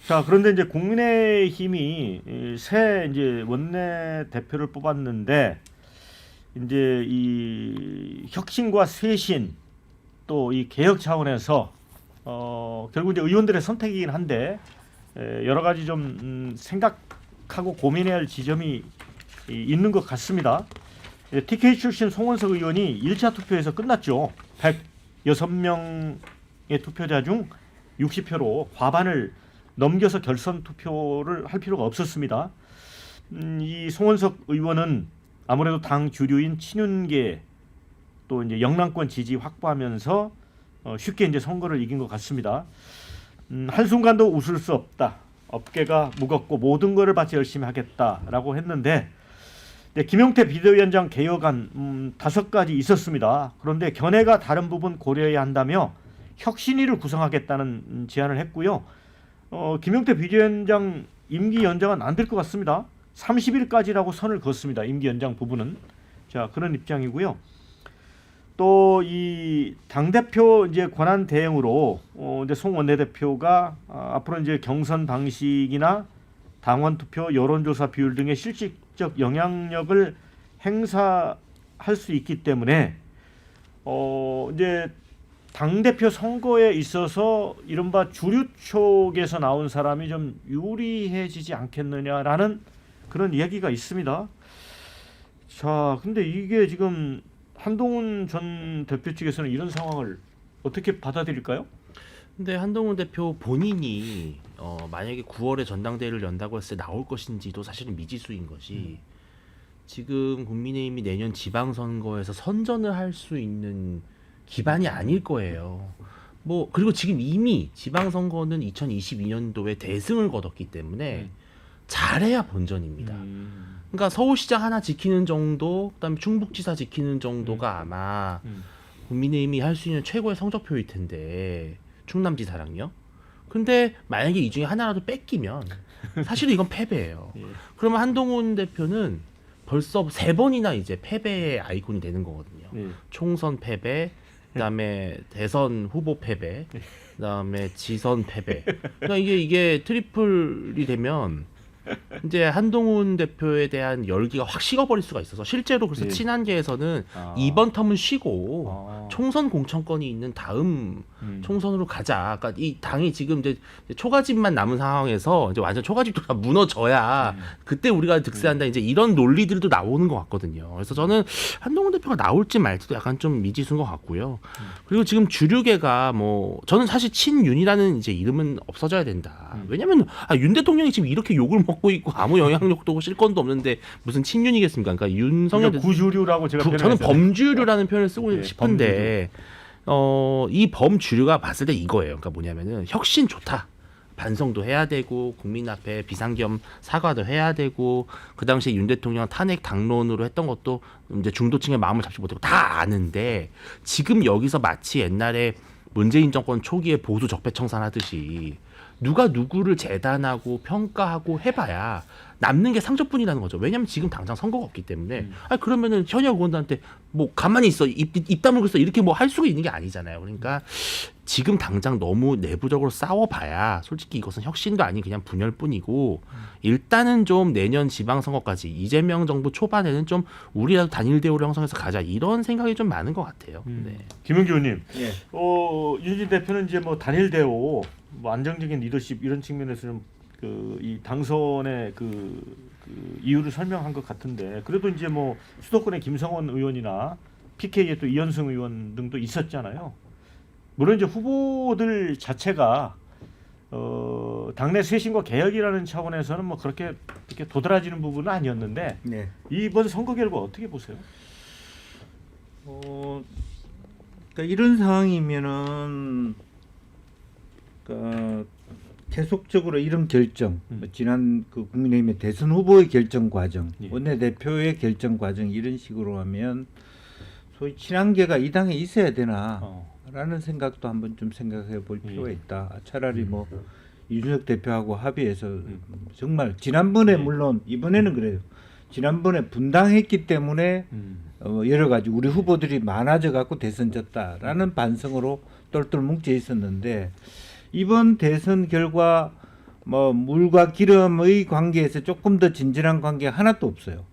자, 그런데 이제 국민의힘이 새 이제 원내 대표를 뽑았는데 이제 이 혁신과 쇄신 또 이 개혁 차원에서 결국 이제 의원들의 선택이긴 한데 여러 가지 좀 생각하고 고민해야 할 지점이 있는 것 같습니다. TK 출신 송원석 의원이 1차 투표에서 끝났죠. 106명의 투표자 중 60표로 과반을 넘겨서 결선 투표를 할 필요가 없었습니다. 이 송원석 의원은 아무래도 당 주류인 친윤계 또 이제 영남권 지지 확보하면서 쉽게 이제 선거를 이긴 것 같습니다. 한순간도 웃을 수 없다. 어깨가 무겁고 모든 것을 바치 열심히 하겠다라고 했는데 김용태 비대위원장 개혁안 5가지 있었습니다. 그런데 견해가 다른 부분 고려해야 한다며 혁신위를 구성하겠다는 제안을 했고요. 김용태 비대위원장 임기 연장은 안 될 것 같습니다. 30일까지라고 선을 그었습니다. 임기 연장 부분은. 자, 그런 입장이고요. 또 이 당대표 이제 권한 대행으로 이제 송 원내대표가 앞으로 이제 경선 방식이나 당원 투표, 여론조사 비율 등의 실질적 영향력을 행사할 수 있기 때문에 이제 당대표 선거에 있어서 이른바 주류 쪽에서 나온 사람이 좀 유리해지지 않겠느냐라는 그런 이야기가 있습니다. 자, 근데 이게 지금 한동훈 전 대표 측에서는 이런 상황을 어떻게 받아들일까요? 근데 한동훈 대표 본인이 만약에 9월에 전당대회를 연다고 했을 때 나올 것인지도 사실은 미지수인 것이 지금 국민의힘이 내년 지방선거에서 선전을 할 수 있는 기반이 아닐 거예요. 뭐 그리고 지금 이미 지방선거는 2022년도에 대승을 거뒀기 때문에 잘해야 본전입니다. 그러니까 서울시장 하나 지키는 정도, 그다음에 충북지사 지키는 정도가 아마 국민의힘이 할 수 있는 최고의 성적표일 텐데 충남지사랑요. 근데 만약에 이 중에 하나라도 뺏기면 사실은 이건 패배예요. 그러면 한동훈 대표는 벌써 3번이나 이제 패배의 아이콘이 되는 거거든요. 총선 패배, 그다음에 대선 후보 패배, 그다음에 지선 패배. 그러니까 이게 트리플이 되면 이제 한동훈 대표에 대한 열기가 확 식어버릴 수가 있어서 실제로 그래서 친한계에서는 이번 텀은 쉬고 총선 공천권이 있는 다음 총선으로 가자. 그러니까 이 당이 지금 이제 초가집만 남은 상황에서 이제 완전 초가집도 다 무너져야 그때 우리가 득세한다. 이제 이런 논리들도 나오는 것 같거든요. 그래서 저는 한동훈 대표가 나올지 말지도 약간 좀 미지수인 것 같고요. 그리고 지금 주류계가 뭐 저는 사실 친윤이라는 이제 이름은 없어져야 된다. 왜냐면 윤 대통령이 지금 이렇게 욕을 먹고 있고 아무 영향력도 없고 실권도 없는데 무슨 친윤이겠습니까? 그러니까 윤석열 구주류라고 제가 저는 범주류라는 표현을 쓰고 싶은데 이 범주류가 봤을 때 이거예요. 그러니까 뭐냐면은 혁신 좋다. 반성도 해야 되고 국민 앞에 비상겸 사과도 해야 되고 그 당시에 윤 대통령 탄핵 당론으로 했던 것도 이제 중도층의 마음을 잡지 못하고 다 아는데 지금 여기서 마치 옛날에 문재인 정권 초기에 보수 적폐청산하듯이 누가 누구를 재단하고 평가하고 해봐야 남는 게 상처뿐이라는 거죠. 왜냐하면 지금 당장 선거가 없기 때문에. 그러면은 현역 의원들한테 뭐 가만히 있어 입 다물고 있어 이렇게 뭐 할 수가 있는 게 아니잖아요. 그러니까 지금 당장 너무 내부적으로 싸워봐야 솔직히 이것은 혁신도 아닌 그냥 분열뿐이고 일단은 좀 내년 지방선거까지 이재명 정부 초반에는 좀 우리라도 단일 대우를 형성해서 가자 이런 생각이 좀 많은 것 같아요. 네. 김은기 의원님, 예. 윤진 대표는 이제 뭐 단일 대우, 뭐 안정적인 리더십 이런 측면에서는 이 당선의 그 이유를 설명한 것 같은데 그래도 이제 뭐 수도권의 김성원 의원이나 PK의 또 이현승 의원 등도 있었잖아요. 물론 이제 후보들 자체가 당내 쇄신과 개혁이라는 차원에서는 뭐 그렇게 이렇게 도드라지는 부분은 아니었는데 네. 이번 선거 결과 어떻게 보세요? 그러니까 이런 상황이면은 그러니까 계속적으로 이런 결정, 지난 그 국민의힘의 대선 후보의 결정 과정, 원내대표의 결정 과정 이런 식으로 하면 소위 친한계가 이 당에 있어야 되나라는 생각도 한번 좀 생각해 볼 필요가 있다. 차라리 뭐 이준석 대표하고 합의해서 정말 지난번에 물론 이번에는 그래요. 지난번에 분당했기 때문에 여러 가지 우리 후보들이 많아져 갖고 대선 졌다라는 반성으로 똘똘 뭉쳐 있었는데 이번 대선 결과 뭐 물과 기름의 관계에서 조금 더 진진한 관계가 하나도 없어요.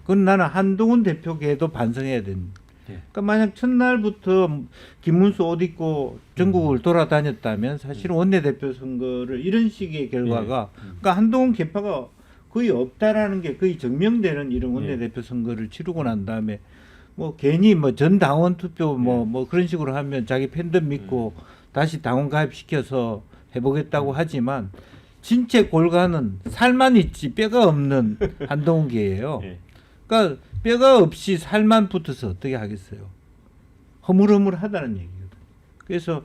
그건 나는 한동훈 대표계도 반성해야 됩니다. 예. 그러니까 만약 첫날부터 김문수 옷 입고 전국을 돌아다녔다면 사실은 원내대표 선거를 이런 식의 결과가 그러니까 한동훈 계파가 거의 없다라는 게 거의 증명되는 이런 원내대표 선거를 치르고 난 다음에 뭐 괜히 뭐 전 당원 투표 뭐 그런 식으로 하면 자기 팬들 믿고 다시 당원 가입시켜서 해보겠다고 하지만 진짜 골간은 살만 있지 뼈가 없는 한동훈계예요. 예. 그러니까 뼈가 없이 살만 붙어서 어떻게 하겠어요. 허물허물하다는 얘기거든. 그래서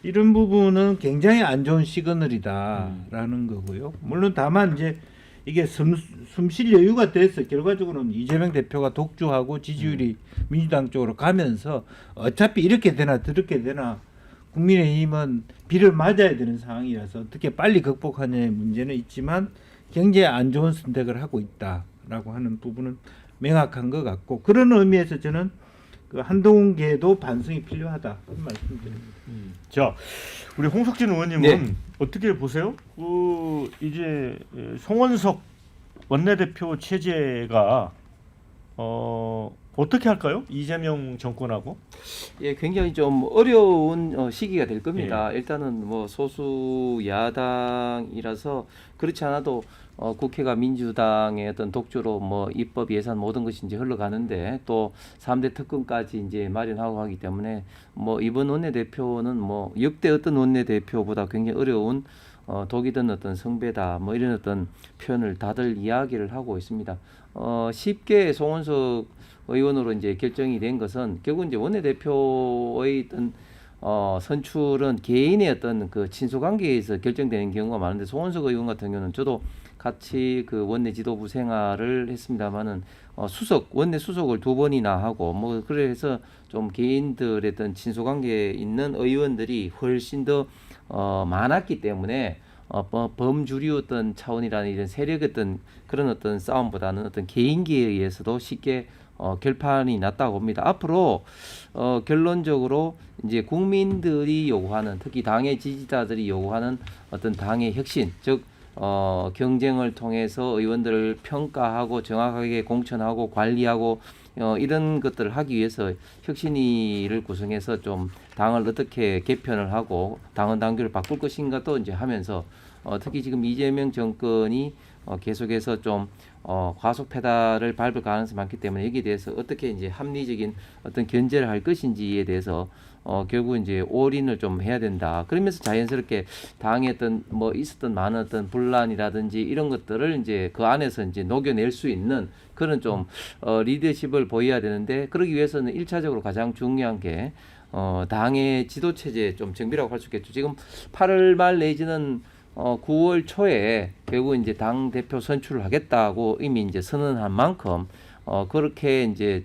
이런 부분은 굉장히 안 좋은 시그널이다라는 거고요. 물론 다만 이제 이게 숨쉴 여유가 돼서 결과적으로는 이재명 대표가 독주하고 지지율이 민주당 쪽으로 가면서 어차피 이렇게 되나 저렇게 되나 국민의힘은 비를 맞아야 되는 상황이라서 어떻게 빨리 극복하느냐의 문제는 있지만 굉장히 안 좋은 선택을 하고 있다라고 하는 부분은 명확한 것 같고 그런 의미에서 저는 그 한동훈계도 반성이 필요하다 그런 말씀드립니다. 자, 우리 홍석진 의원님은 네. 어떻게 보세요? 이제 송원석 원내대표 체제가 어떻게 할까요? 이재명 정권하고? 예, 굉장히 좀 어려운 시기가 될 겁니다. 일단은 뭐 소수 야당이라서 그렇지 않아도 국회가 민주당의 어떤 독주로 뭐 입법 예산 모든 것이 이제 흘러가는데 또 3대 특검까지 이제 마련하고 하기 때문에 뭐 이번 원내대표는 뭐 역대 어떤 원내대표보다 굉장히 어려운 독이 든 어떤 성배다 뭐 이런 어떤 표현을 다들 이야기를 하고 있습니다. 쉽게 송원석 의원으로 이제 결정이 된 것은 결국 이제 원내대표의 어떤 선출은 개인의 어떤 그 친소 관계에서 결정되는 경우가 많은데 송원석 의원 같은 경우는 저도 같이 그 원내 지도부 생활을 했습니다만은 원내 수석을 2번이나 하고 뭐 그래서 좀 개인들의 어떤 친소 관계에 있는 의원들이 훨씬 더 많았기 때문에 범주류 어떤 차원이라는 이런 세력 어떤 그런 어떤 싸움보다는 어떤 개인기에 의해서도 쉽게 결판이 났다고 봅니다. 앞으로 결론적으로 이제 국민들이 요구하는 특히 당의 지지자들이 요구하는 어떤 당의 혁신 즉 경쟁을 통해서 의원들을 평가하고 정확하게 공천하고 관리하고 이런 것들을 하기 위해서 혁신위를 구성해서 좀 당을 어떻게 개편을 하고 당원 당규를 바꿀 것인가도 이제 하면서 특히 지금 이재명 정권이 계속해서 좀 과속 페달을 밟을 가능성이 많기 때문에 여기에 대해서 어떻게 이제 합리적인 어떤 견제를 할 것인지에 대해서 결국 이제 올인을 좀 해야 된다. 그러면서 자연스럽게 당에 어떤 뭐 있었던 많은 어떤 분란이라든지 이런 것들을 이제 그 안에서 이제 녹여낼 수 있는 그런 좀 리더십을 보여야 되는데 그러기 위해서는 1차적으로 가장 중요한 게 당의 지도 체제 좀 정비라고 할 수 있겠죠. 지금 8월 말 내지는 9월 초에 결국 이제 당 대표 선출을 하겠다고 이미 이제 선언한 만큼 그렇게 이제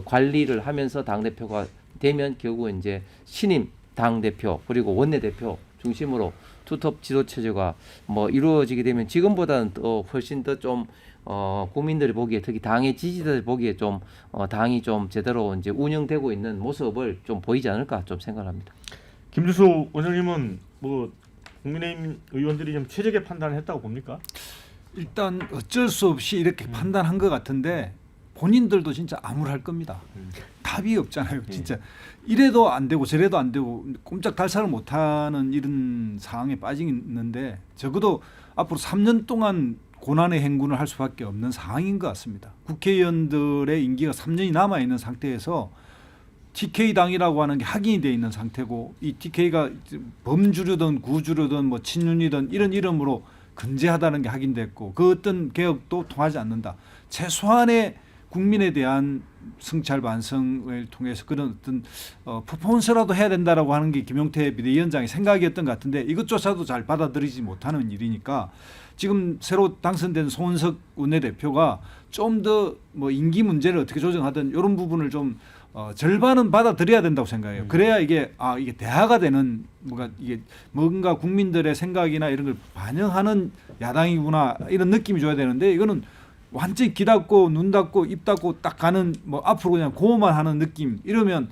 관리를 하면서 당 대표가 되면 결국 이제 신임 당 대표 그리고 원내 대표 중심으로 투톱 지도 체제가 뭐 이루어지게 되면 지금보다는 또 훨씬 더 좀 국민들이 보기에 특히 당의 지지자들 보기에 좀 당이 좀 제대로 이제 운영되고 있는 모습을 좀 보이지 않을까 좀 생각합니다. 김주수 원장님은 뭐 국민의힘 의원들이 좀 최적의 판단을 했다고 봅니까? 일단 어쩔 수 없이 이렇게 판단한 것 같은데 본인들도 진짜 암울할 겁니다. 답이 없잖아요. 진짜 이래도 안 되고 저래도 안 되고 꼼짝 달싹을 못하는 이런 상황에 빠지는데 적어도 앞으로 3년 동안 고난의 행군을 할 수밖에 없는 상황인 것 같습니다. 국회의원들의 임기가 3년이 남아있는 상태에서 TK당이라고 하는 게 확인이 되어 있는 상태고 이 TK가 범주류든 구주류든 뭐 친윤이든 이런 이름으로 근제하다는 게 확인됐고 그 어떤 개혁도 통하지 않는다. 최소한의 국민에 대한 성찰 반성을 통해서 그런 어떤 퍼포먼스라도 해야 된다라고 하는 게 김용태 비대위원장의 생각이었던 것 같은데 이것조차도 잘 받아들이지 못하는 일이니까 지금 새로 당선된 송원석 원내대표가 좀 더 뭐 임기 문제를 어떻게 조정하든 이런 부분을 좀 절반은 받아들여야 된다고 생각해요. 그래야 이게 이게 대화가 되는 뭔가 국민들의 생각이나 이런 걸 반영하는 야당이구나 이런 느낌이 줘야 되는데 이거는 완전히 귀 닫고 눈 닫고 입 닫고 딱 가는 뭐 앞으로 그냥 고만 하는 느낌 이러면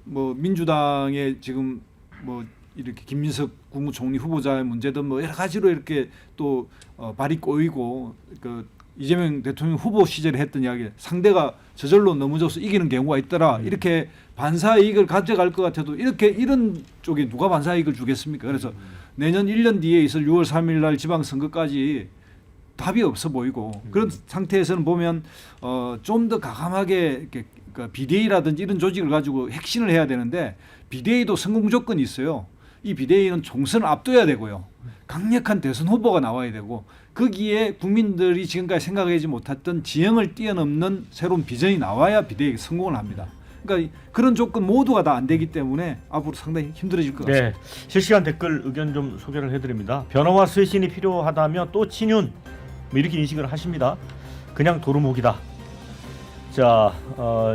뭐 민주당의 지금 뭐 이렇게 김민석 국무총리 후보자의 문제든 뭐 여러 가지로 이렇게 또 발이 꼬이고 그 이재명 대통령 후보 시절에 했던 이야기 상대가 저절로 넘어져서 이기는 경우가 있더라 이렇게 반사 이익을 가져갈 것 같아도 이렇게 이런 쪽에 누가 반사 이익을 주겠습니까? 그래서 내년 1년 뒤에 있을 6월 3일 날 지방선거까지 답이 없어 보이고 그런 상태에서는 보면 좀 더 과감하게 이렇게 그러니까 비대위라든지 이런 조직을 가지고 핵심을 해야 되는데 비대위도 성공 조건이 있어요. 이 비대위는 총선을 앞둬야 되고요. 강력한 대선 후보가 나와야 되고 거기에 국민들이 지금까지 생각하지 못했던 지형을 뛰어넘는 새로운 비전이 나와야 비대위가 성공을 합니다. 그러니까 그런 조건 모두가 다 안 되기 때문에 앞으로 상당히 힘들어질 것 같습니다. 네, 실시간 댓글 의견 좀 소개를 해드립니다. 변화와 쇄신이 필요하다며 또 친윤 뭐 이렇게 인식을 하십니다. 그냥 도루묵이다. 자,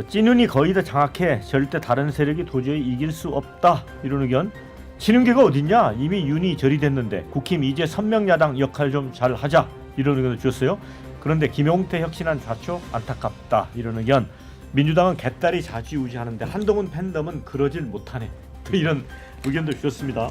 찐윤이 거의 다 장악해 절대 다른 세력이 도저히 이길 수 없다 이런 의견. 친윤계가 어딨냐? 이미 윤이 절이 됐는데 국힘 이제 선명야당 역할 좀 잘 하자 이런 의견을 주셨어요. 그런데 김용태 혁신안 좌초 안타깝다 이런 의견. 민주당은 개딸이 좌지우지하는데 한동훈 팬덤은 그러질 못하네. 또 이런 의견도 주셨습니다.